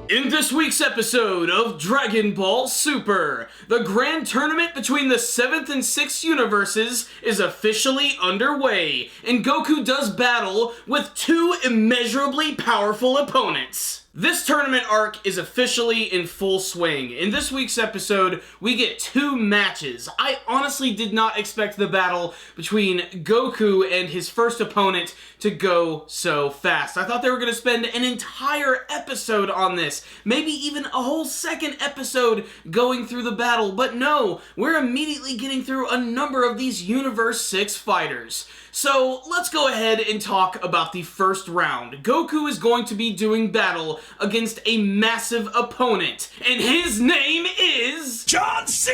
In this week's episode of Dragon Ball Super, the grand tournament between the 7th and 6th universes is officially underway, and Goku does battle with two immeasurably powerful opponents. This tournament arc is officially in full swing. In this week's episode, we get two matches. I honestly did not expect the battle between Goku and his first opponent to go so fast. I thought they were going to spend an entire episode on this, maybe even a whole second episode going through the battle, but no, we're immediately getting through a number of these Universe 6 fighters. So let's go ahead and talk about the first round. Goku is going to be doing battle against a massive opponent, and his name is John C.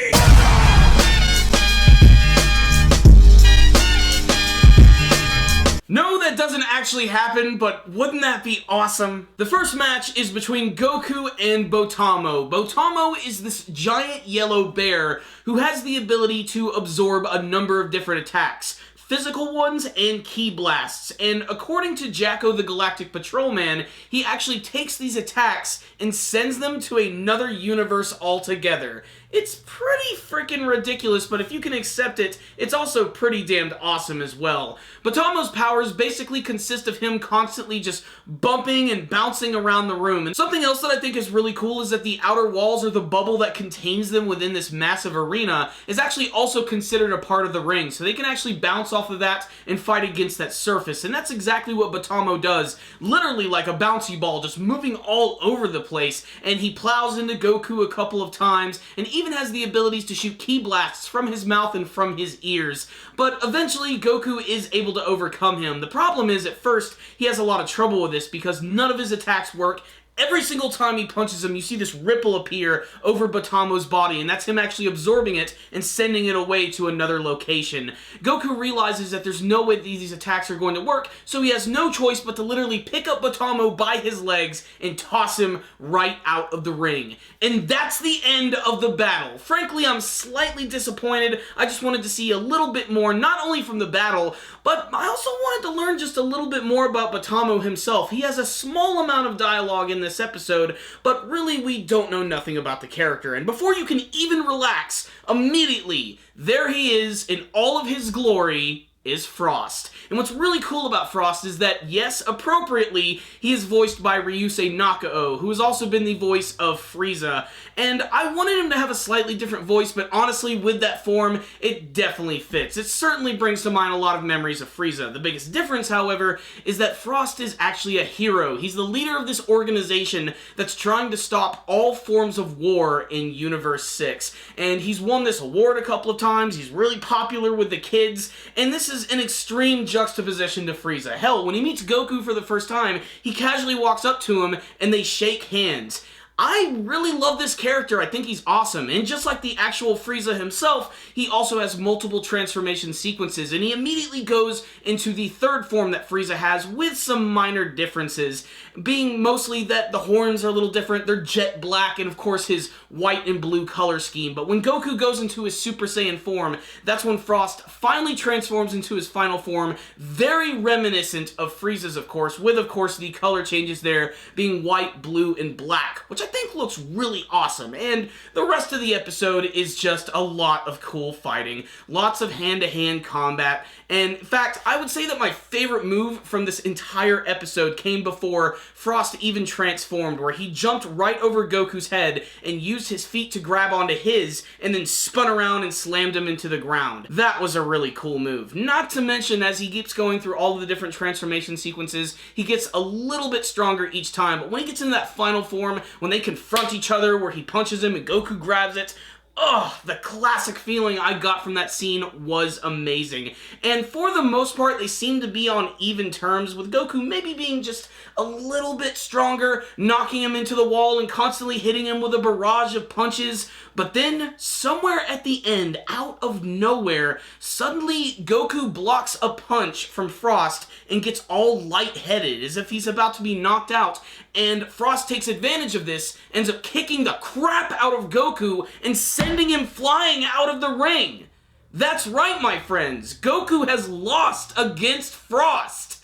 No, that doesn't actually happen, but wouldn't that be awesome? The first match is between Goku and Botamo. Botamo is this giant yellow bear who has the ability to absorb a number of different attacks. Physical ones and ki blasts, and according to Jacko the Galactic Patrolman, he actually takes these attacks and sends them to another universe altogether. It's pretty freaking ridiculous, but if you can accept it, it's also pretty damned awesome as well. Botamo's powers basically consist of him constantly just bumping and bouncing around the room. And something else that I think is really cool is that the outer walls, or the bubble that contains them within this massive arena, is actually also considered a part of the ring. So they can actually bounce off of that and fight against that surface. And that's exactly what Botamo does. Literally like a bouncy ball, just moving all over the place. And he plows into Goku a couple of times, and even has the abilities to shoot ki blasts from his mouth and from his ears. But eventually, Goku is able to overcome him. The problem is, at first, he has a lot of trouble with this because none of his attacks work. Every single time he punches him, you see this ripple appear over Botamo's body, and that's him actually absorbing it and sending it away to another location. Goku realizes that there's no way these attacks are going to work, so he has no choice but to literally pick up Botamo by his legs and toss him right out of the ring. And that's the end of the battle. Frankly, I'm slightly disappointed. I just wanted to see a little bit more, not only from the battle, but I also wanted to learn just a little bit more about Botamo himself. He has a small amount of dialogue in this episode, but really we don't know nothing about the character. And before you can even relax, immediately, there he is in all of his glory, is Frost. And what's really cool about Frost is that, yes, appropriately, he is voiced by Ryusei Nakao, who has also been the voice of Frieza. And I wanted him to have a slightly different voice, but honestly, with that form, it definitely fits. It certainly brings to mind a lot of memories of Frieza. The biggest difference, however, is that Frost is actually a hero. He's the leader of this organization that's trying to stop all forms of war in Universe 6. And he's won this award a couple of times, he's really popular with the kids, and this is an extreme juxtaposition to Frieza. Hell, when he meets Goku for the first time, he casually walks up to him and they shake hands. I really love this character. I think he's awesome. And just like the actual Frieza himself, he also has multiple transformation sequences, and he immediately goes into the third form that Frieza has with some minor differences, being mostly that the horns are a little different, they're jet black, and of course his white and blue color scheme. But when Goku goes into his Super Saiyan form, that's when Frost finally transforms into his final form, very reminiscent of Frieza's, of course, with, of course, the color changes there being white, blue, and black, which I think looks really awesome. And the rest of the episode is just a lot of cool fighting, lots of hand-to-hand combat, and in fact, I would say that my favorite move from this entire episode came before Frost even transformed, where he jumped right over Goku's head and used his feet to grab onto his, and then spun around and slammed him into the ground. That was a really cool move. Not to mention, as he keeps going through all of the different transformation sequences, he gets a little bit stronger each time, but when he gets into that final form, when they confront each other, where he punches him and Goku grabs it, oh, the classic feeling I got from that scene was amazing. And for the most part, they seem to be on even terms, with Goku maybe being just a little bit stronger, knocking him into the wall and constantly hitting him with a barrage of punches. But then, somewhere at the end, out of nowhere, suddenly Goku blocks a punch from Frost and gets all lightheaded, as if he's about to be knocked out, and Frost takes advantage of this, ends up kicking the crap out of Goku and sending him flying out of the ring. That's right, my friends, Goku has lost against Frost.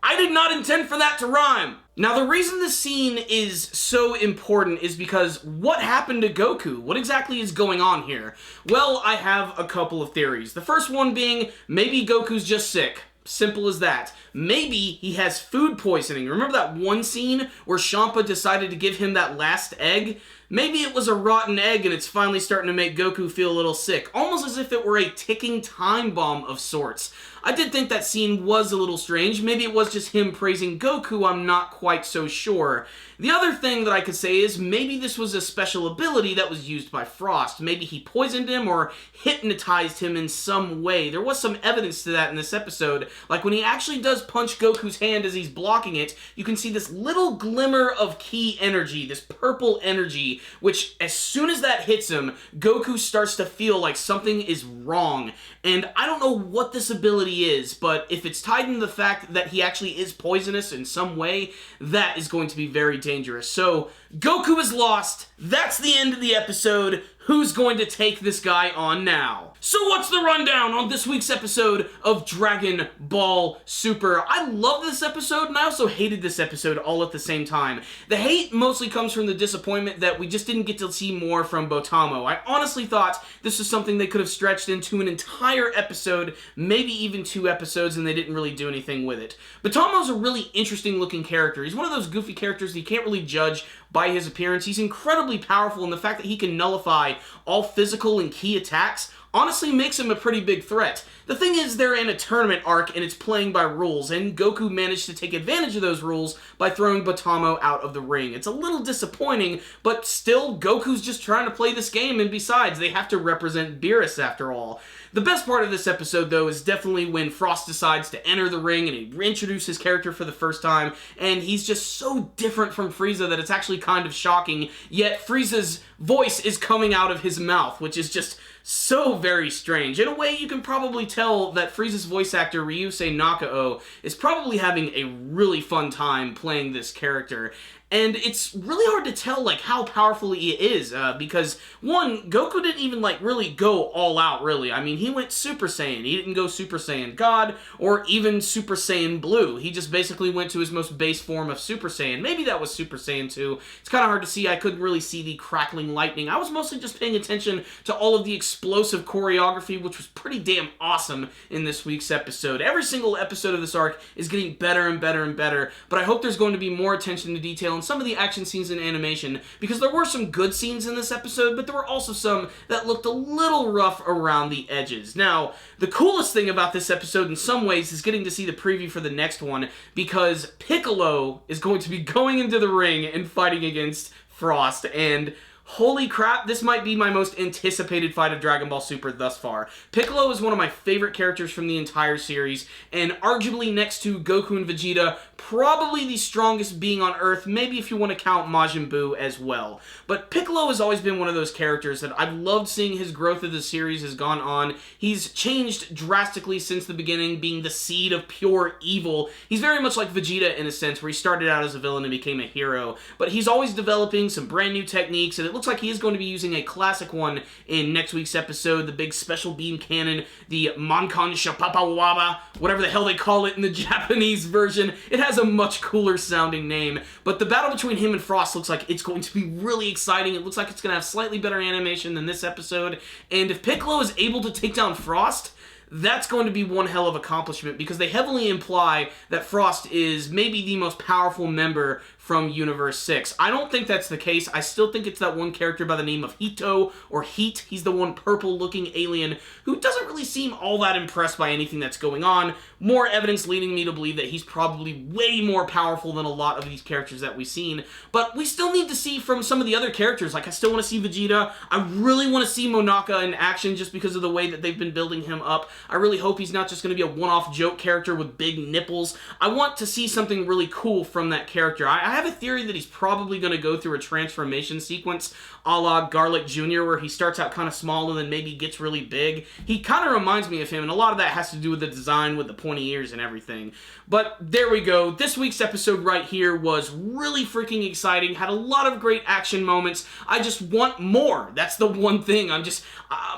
I did not intend for that to rhyme. Now, the reason this scene is so important is because what happened to Goku? What exactly is going on here? Well, I have a couple of theories. The first one being, maybe Goku's just sick. Simple as that. Maybe he has food poisoning. Remember that one scene where Champa decided to give him that last egg? Maybe it was a rotten egg and it's finally starting to make Goku feel a little sick. Almost as if it were a ticking time bomb of sorts. I did think that scene was a little strange. Maybe it was just him praising Goku, I'm not quite so sure. The other thing that I could say is maybe this was a special ability that was used by Frost. Maybe he poisoned him or hypnotized him in some way. There was some evidence to that in this episode. Like when he actually does punch Goku's hand as he's blocking it, you can see this little glimmer of ki energy, this purple energy, which as soon as that hits him, Goku starts to feel like something is wrong. And I don't know what this ability is, but if it's tied into the fact that he actually is poisonous in some way, that is going to be very dangerous. So, Goku is lost. That's the end of the episode. Who's going to take this guy on now? So what's the rundown on this week's episode of Dragon Ball Super? I love this episode, and I also hated this episode all at the same time. The hate mostly comes from the disappointment that we just didn't get to see more from Botamo. I honestly thought this was something they could have stretched into an entire episode, maybe even 2 episodes, and they didn't really do anything with it. Botamo's a really interesting looking character. He's one of those goofy characters that you can't really judge by his appearance. He's incredibly powerful, and the fact that he can nullify all physical and key attacks honestly makes him a pretty big threat. The thing is, they're in a tournament arc and it's playing by rules, and Goku managed to take advantage of those rules by throwing Botamo out of the ring. It's a little disappointing, but still, Goku's just trying to play this game, and besides, they have to represent Beerus after all. The best part of this episode, though, is definitely when Frost decides to enter the ring and he reintroduces his character for the first time, and he's just so different from Frieza that it's actually kind of shocking, yet Frieza's voice is coming out of his mouth, which is just so very strange. In a way, you can probably tell that Frieza's voice actor, Ryusei Nakao, is probably having a really fun time playing this character. And it's really hard to tell, like, how powerful he is, because, one, Goku didn't even, like, really go all out, really. I mean, he went Super Saiyan. He didn't go Super Saiyan God, or even Super Saiyan Blue. He just basically went to his most base form of Super Saiyan. Maybe that was Super Saiyan 2. It's kind of hard to see. I couldn't really see the crackling lightning. I was mostly just paying attention to all of the explosive choreography, which was pretty damn awesome in this week's episode. Every single episode of this arc is getting better and better and better, but I hope there's going to be more attention to detail some of the action scenes and animation, because there were some good scenes in this episode, but there were also some that looked a little rough around the edges. Now, the coolest thing about this episode in some ways is getting to see the preview for the next one, because Piccolo is going to be going into the ring and fighting against Frost, and holy crap, this might be my most anticipated fight of Dragon Ball Super thus far. Piccolo is one of my favorite characters from the entire series, and arguably next to Goku and Vegeta, probably the strongest being on Earth, maybe if you want to count Majin Buu as well. But Piccolo has always been one of those characters that I've loved seeing his growth as the series has gone on. He's changed drastically since the beginning, being the seed of pure evil. He's very much like Vegeta in a sense, where he started out as a villain and became a hero, but he's always developing some brand new techniques, and it looks like he is going to be using a classic one in next week's episode, the big special beam cannon, the Mankan Shapapawaba, whatever the hell they call it in the Japanese version. It has a much cooler sounding name, but the battle between him and Frost looks like it's going to be really exciting. It looks like it's going to have slightly better animation than this episode, and if Piccolo is able to take down Frost, that's going to be one hell of an accomplishment, because they heavily imply that Frost is maybe the most powerful member from Universe 6. I don't think that's the case. I still think it's that one character by the name of Hito, or Heat. He's the one purple-looking alien who doesn't really seem all that impressed by anything that's going on. More evidence leading me to believe that he's probably way more powerful than a lot of these characters that we've seen. But we still need to see from some of the other characters. Like, I still want to see Vegeta. I really want to see Monaka in action just because of the way that they've been building him up. I really hope he's not just going to be a one-off joke character with big nipples. I want to see something really cool from that character. I have a theory that he's probably going to go through a transformation sequence a la Garlic Jr., where he starts out kind of small and then maybe gets really big. He kind of reminds me of him, and a lot of that has to do with the design with the pointy ears and everything. But there we go. This week's episode right here was really freaking exciting, had a lot of great action moments. I just want more. That's the one thing.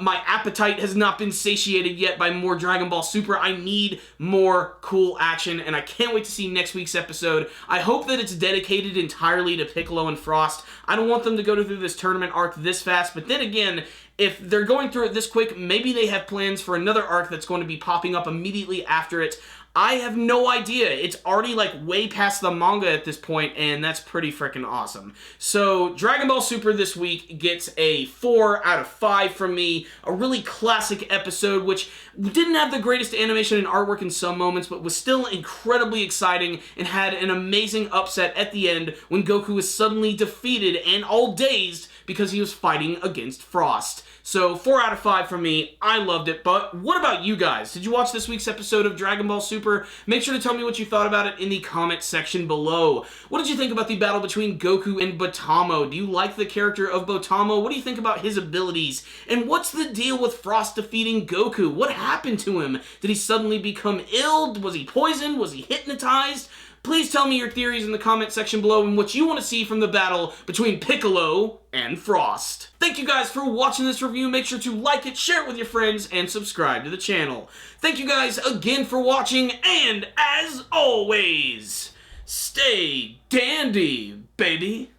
My appetite has not been satiated yet by by more Dragon Ball Super. I need more cool action, and I can't wait to see next week's episode. I hope that it's dedicated entirely to Piccolo and Frost. I don't want them to go through this tournament arc this fast, but then again, if they're going through it this quick, maybe they have plans for another arc that's going to be popping up immediately after it. I have no idea. It's already like way past the manga at this point, and that's pretty freaking awesome. So Dragon Ball Super this week gets a 4 out of 5 from me. A really classic episode, which didn't have the greatest animation and artwork in some moments, but was still incredibly exciting and had an amazing upset at the end when Goku was suddenly defeated and all dazed because he was fighting against Frost. So 4 out of 5 from me. I loved it, but what about you guys? Did you watch this week's episode of Dragon Ball Super? Make sure to tell me what you thought about it in the comment section below. What did you think about the battle between Goku and Botamo? Do you like the character of Botamo? What do you think about his abilities? And what's the deal with Frost defeating Goku? What happened to him? Did he suddenly become ill? Was he poisoned? Was he hypnotized? Please tell me your theories in the comment section below and what you want to see from the battle between Piccolo and Frost. Thank you guys for watching this review. Make sure to like it, share it with your friends, and subscribe to the channel. Thank you guys again for watching, and as always, stay dandy, baby.